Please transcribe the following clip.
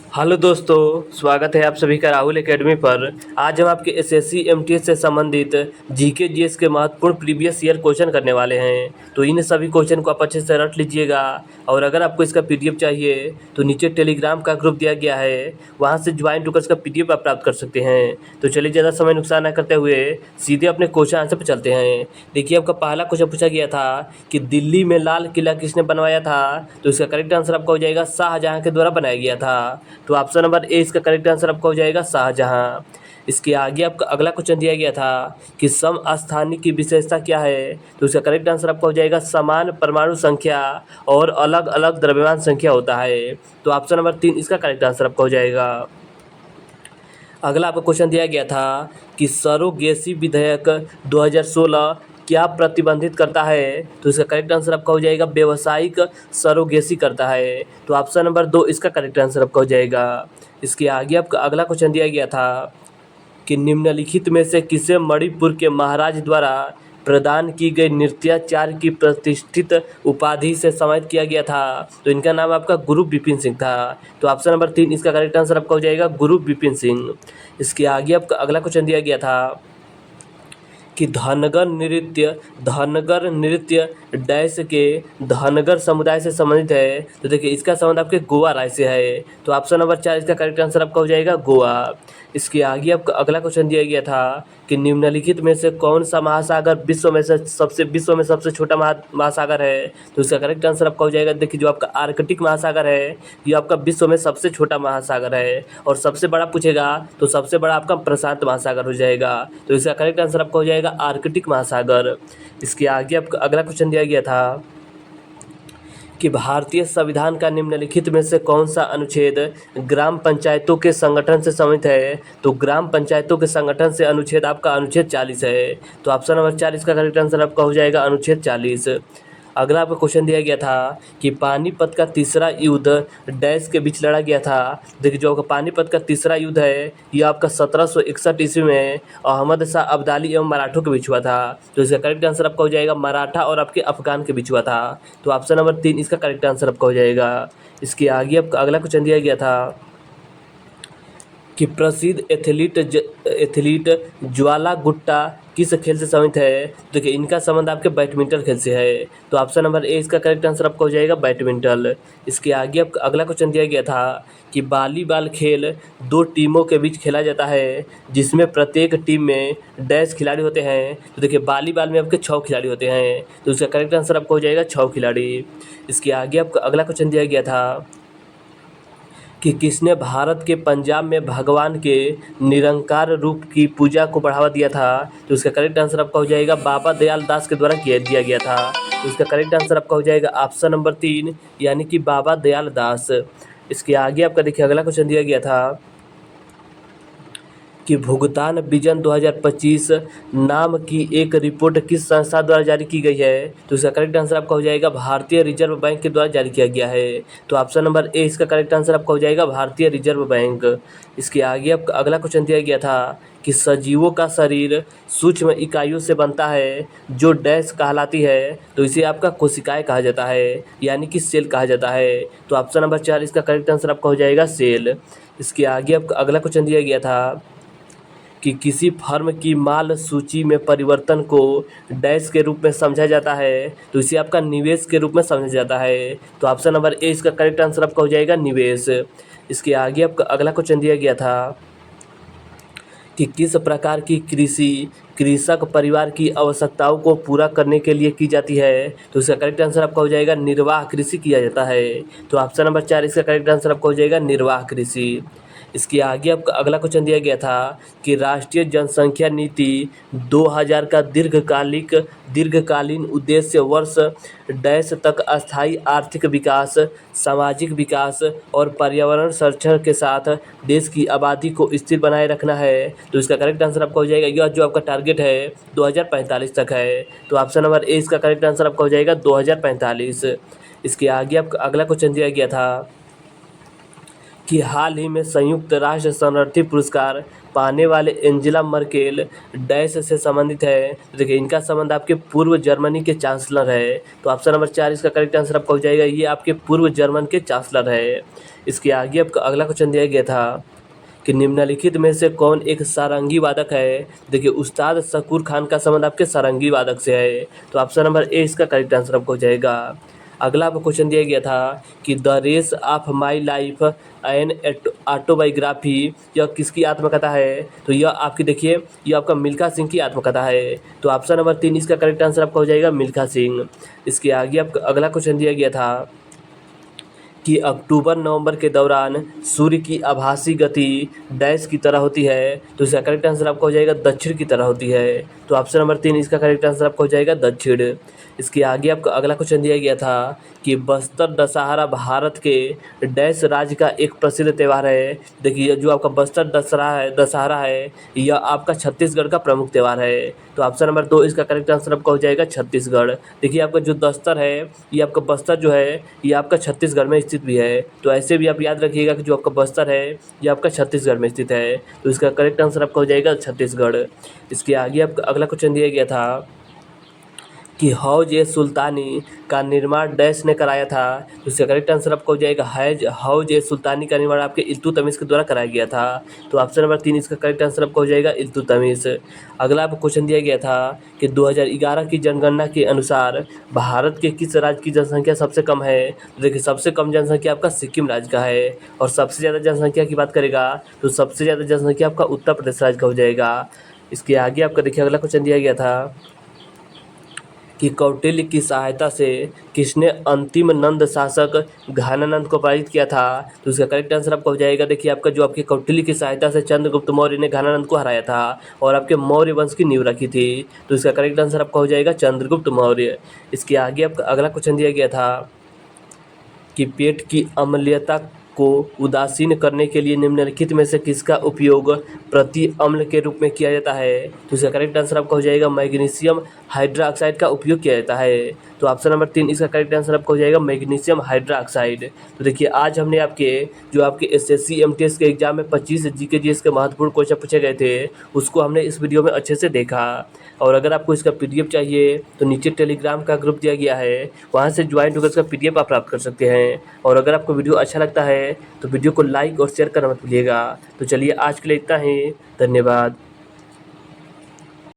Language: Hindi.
हेलो दोस्तों, स्वागत है आप सभी का राहुल एकेडमी पर। आज हम आपके एसएससी एमटीएस से संबंधित जीके जीएस के महत्वपूर्ण प्रीवियस ईयर क्वेश्चन करने वाले हैं। तो इन सभी क्वेश्चन को आप अच्छे से रट लीजिएगा। और अगर आपको इसका पीडीएफ चाहिए तो नीचे टेलीग्राम का ग्रुप दिया गया है, वहां से ज्वाइन होकर इसका पीडीएफ आप प्राप्त कर सकते हैं। तो चलिए ज़्यादा समय नुकसान न करते हुए सीधे अपने क्वेश्चन आंसर पर चलते हैं। देखिए, आपका पहला क्वेश्चन पूछा गया था कि दिल्ली में लाल किला किसने बनवाया था। तो इसका करेक्ट आंसर आपका हो जाएगा शाहजहाँ के द्वारा बनाया गया था। तो ऑप्शन नंबर ए इसका करेक्ट आंसर आपका हो जाएगा शाहजहां। इसके आगे आपका अगला क्वेश्चन दिया गया था कि समस्थानिक की विशेषता क्या है। तो इसका करेक्ट आंसर आपका हो जाएगा समान परमाणु संख्या और अलग अलग द्रव्यमान संख्या होता है। तो ऑप्शन नंबर 3 इसका करेक्ट आंसर आपका हो जाएगा। अगला आपका क्वेश्चन दिया गया था कि सरोगेसी विधेयक 2016 क्या प्रतिबंधित करता है। तो इसका करेक्ट आंसर आपका हो जाएगा व्यावसायिक सरोगेसी करता है। तो ऑप्शन नंबर 2 इसका करेक्ट आंसर आपका हो जाएगा। इसके आगे आपका अगला क्वेश्चन दिया गया था कि निम्नलिखित में से किसे मणिपुर के महाराज द्वारा प्रदान की गई नृत्याचार्य की प्रतिष्ठित उपाधि से सम्मानित किया गया था। तो इनका नाम आपका गुरु विपिन सिंह था। तो ऑप्शन नंबर 3 इसका करेक्ट आंसर आपका हो जाएगा गुरु विपिन सिंह। इसके आगे आपका अगला क्वेश्चन दिया गया था कि धनगर नृत्य डैश के धनगर समुदाय से संबंधित है। तो देखिए, इसका संबंध आपके गोवा राज्य से है। तो ऑप्शन नंबर 4 इसका करेक्ट आंसर आपका हो जाएगा गोवा। इसके आगे आपका अगला क्वेश्चन दिया गया था कि निम्नलिखित में से कौन सा महासागर विश्व में सबसे छोटा महासागर है। तो इसका करेक्ट आंसर आपका हो जाएगा, देखिए, जो आपका आर्कटिक महासागर है ये आपका विश्व में सबसे छोटा महासागर है। और सबसे बड़ा पूछेगा तो सबसे बड़ा आपका प्रशांत महासागर हो जाएगा। तो इसका करेक्ट आंसर आपका हो जाएगा आर्कटिक महासागर। इसके आगे आपका अगला क्वेश्चन दिया गया था कि भारतीय संविधान का निम्नलिखित में से कौन सा अनुच्छेद ग्राम पंचायतों के संगठन से संबंधित है। तो ग्राम पंचायतों के संगठन से अनुच्छेद आपका अनुच्छेद 40 है। तो ऑप्शन नंबर 4 इसका करेक्ट आंसर आपका हो जाएगा अनुच्छेद 40। अगला आपको क्वेश्चन दिया गया था कि पानीपत का तीसरा युद्ध डैश के बीच लड़ा गया था। देखिए, जो आपका पानीपत का तीसरा युद्ध है ये आपका 1761 ईस्वी में अहमद शाह अब्दाली एवं मराठों के बीच हुआ था। तो इसका करेक्ट आंसर आपका हो जाएगा मराठा और आपके अफगान के बीच हुआ था। तो ऑप्शन नंबर 3 इसका करेक्ट आंसर आपका हो जाएगा। इसके आगे आपका अगला क्वेश्चन दिया गया था कि प्रसिद्ध एथलीट ज्वाला गुट्टा किस खेल से संबंधित है। देखिए, इनका संबंध आपके बैडमिंटन खेल से है। तो ऑप्शन नंबर ए इसका करेक्ट आंसर आपका हो जाएगा बैडमिंटन। इसके आगे आपका अगला क्वेश्चन दिया गया था कि वॉलीबॉल खेल 2 टीमों के बीच खेला जाता है जिसमें प्रत्येक टीम में डैश खिलाड़ी होते हैं। तो देखिए, वॉलीबॉल में आपके 6 खिलाड़ी होते हैं। तो इसका करेक्ट आंसर आपका हो जाएगा 6 खिलाड़ी। इसके आगे आपका अगला क्वेश्चन दिया गया था कि किसने भारत के पंजाब में भगवान के निरंकार रूप की पूजा को बढ़ावा दिया था। तो इसका करेक्ट आंसर आपका हो जाएगा बाबा दयाल दास के द्वारा दिया गया था। तो इसका करेक्ट आंसर आपका हो जाएगा ऑप्शन नंबर 3 यानी कि बाबा दयाल दास। इसके आगे आपका देखिए अगला क्वेश्चन दिया गया था कि भुगतान विजन 2025 नाम की एक रिपोर्ट किस संस्था द्वारा जारी की गई है। तो इसका करेक्ट आंसर आपका हो जाएगा भारतीय रिजर्व बैंक के द्वारा जारी किया गया है। तो ऑप्शन नंबर ए इसका करेक्ट आंसर आपका हो जाएगा भारतीय रिजर्व बैंक। इसके आगे आपका अगला क्वेश्चन दिया गया था कि सजीवों का शरीर सूक्ष्म इकाइयों से बनता है जो डैश कहलाती है। तो इसे आपका कोशिकाएं कहा जाता है यानी कि सेल कहा जाता है। तो ऑप्शन नंबर 4 इसका करेक्ट आंसर आपका हो जाएगा सेल। इसके आगे आपका अगला क्वेश्चन दिया गया था कि किसी फर्म की माल सूची में परिवर्तन को डैश के रूप में समझा जाता है। तो इसे आपका निवेश के रूप में समझा जाता है। तो ऑप्शन नंबर ए इसका करेक्ट आंसर आपका हो जाएगा निवेश। इसके आगे आपका अगला क्वेश्चन दिया गया था कि किस प्रकार की कृषि कृषक परिवार की आवश्यकताओं को पूरा करने के लिए की जाती है। तो इसका करेक्ट आंसर आपका हो जाएगा निर्वाह कृषि किया जाता है। तो ऑप्शन नंबर 4 इसका करेक्ट आंसर आपका हो जाएगा निर्वाह कृषि। इसके आगे आपका अगला क्वेश्चन दिया गया था कि राष्ट्रीय जनसंख्या नीति 2000 का दीर्घकालीन उद्देश्य वर्ष डैश तक अस्थायी आर्थिक विकास, सामाजिक विकास और पर्यावरण संरक्षण के साथ देश की आबादी को स्थिर बनाए रखना है। तो इसका करेक्ट आंसर आपका हो जाएगा, यह जो आपका टारगेट है 2045 तक है। तो ऑप्शन नंबर ए इसका करेक्ट आंसर आपका हो जाएगा 2045। इसके आगे आपका अगला क्वेश्चन दिया गया था कि हाल ही में संयुक्त राष्ट्र शरणार्थी पुरस्कार पाने वाले एंजेला मर्केल डैश से संबंधित है। तो देखिए इनका संबंध आपके पूर्व जर्मनी के चांसलर है। तो ऑप्शन नंबर 4 इसका करेक्ट आंसर आपका हो जाएगा, ये आपके पूर्व जर्मन के चांसलर है। इसके आगे आपका अगला क्वेश्चन दिया गया था कि निम्नलिखित में से कौन एक सारंगी वादक है। देखिए उस्ताद शकूर खान का संबंध आपके सारंगी वादक से है। तो ऑप्शन नंबर ए इसका करेक्ट आंसर आपको हो जाएगा। अगला आपको क्वेश्चन दिया गया था कि the race of my life an autobiography यह किसकी आत्मकथा है। तो यह आपकी देखिए यह आपका मिल्खा सिंह की आत्मकथा है। तो ऑप्शन नंबर 3 इसका करेक्ट आंसर आपका हो जाएगा मिल्खा सिंह। इसके आगे आपका अगला क्वेश्चन दिया गया था कि अक्टूबर नवंबर के दौरान सूर्य की आभासी गति डैश की तरह होती है। तो इसका करेक्ट आंसर आपका हो जाएगा दक्षिण की तरह होती है। तो ऑप्शन नंबर 3 इसका करेक्ट आंसर आपका हो जाएगा दक्षिण। इसके आगे आपका अगला क्वेश्चन दिया गया था कि बस्तर दशहरा भारत के डैश राज्य का एक प्रसिद्ध त्यौहार है। देखिए जो आपका बस्तर दशहरा है यह आपका छत्तीसगढ़ का प्रमुख त्यौहार है। तो ऑप्शन नंबर 2 इसका करेक्ट आंसर आपका हो जाएगा छत्तीसगढ़। देखिए आपका जो बस्तर है ये आपका बस्तर जो है ये आपका छत्तीसगढ़ में स्थित भी है। तो ऐसे भी आप याद रखिएगा कि जो आपका बस्तर है ये आपका छत्तीसगढ़ में स्थित है। तो इसका करेक्ट आंसर आपका हो जाएगा छत्तीसगढ़। इसके आगे आपका अगला क्वेश्चन दिया गया था कि हौज ए सुल्तानी का निर्माण डैश ने कराया था। तो इसका करेक्ट आंसर आपको हो जाएगा हौज ए सुल्तानी का निर्माण आपके इल्तुतमिश के द्वारा कराया गया था। तो ऑप्शन नंबर 3 इसका करेक्ट आंसर आपको हो जाएगा इल्तुतमिश। अगला आपको क्वेश्चन दिया गया था कि 2011 की जनगणना के अनुसार भारत के किस राज्य की जनसंख्या सबसे कम है। तो देखिए सबसे कम जनसंख्या आपका सिक्किम राज्य का है। और सबसे ज़्यादा जनसंख्या की बात करेगा तो सबसे ज़्यादा जनसंख्या आपका उत्तर प्रदेश राज्य का हो जाएगा। इसके आगे आपका देखिए अगला क्वेश्चन दिया गया था कि कौटिल्य की सहायता से किसने अंतिम नंद शासक घनानंद को पराजित किया था। तो इसका करेक्ट आंसर आपका हो जाएगा देखिए आपका जो आपके कौटिल्य की सहायता से चंद्रगुप्त मौर्य ने घनानंद को हराया था और आपके मौर्य वंश की नींव रखी थी। तो इसका करेक्ट आंसर आपका हो जाएगा चंद्रगुप्त मौर्य। इसके आगे आपका अगला क्वेश्चन दिया गया था कि पेट की अम्लीयता को उदासीन करने के लिए निम्नलिखित में से किसका उपयोग प्रति अम्ल के रूप में किया जाता है। तो इसका करेक्ट आंसर आपका हो जाएगा मैग्नीशियम हाइड्रोक्साइड का उपयोग किया जाता है। तो ऑप्शन नंबर 3 इसका करेक्ट आंसर आपका हो जाएगा मैग्नीशियम हाइड्रोक्साइड। तो देखिए आज हमने जो आपके एसएससी एमटीएस के एग्जाम में 25 जीके जीएस के महत्वपूर्ण क्वेश्चन पूछे गए थे उसको हमने इस वीडियो में अच्छे से देखा। और अगर आपको इसका पीडीएफ चाहिए तो नीचे टेलीग्राम का ग्रुप दिया गया है, वहाँ से ज्वाइन होकर इसका पीडीएफ आप प्राप्त कर सकते हैं। और अगर आपको वीडियो अच्छा लगता है तो वीडियो को लाइक और शेयर करना मत भूलिएगा। तो चलिए आज के लिए इतना ही, धन्यवाद।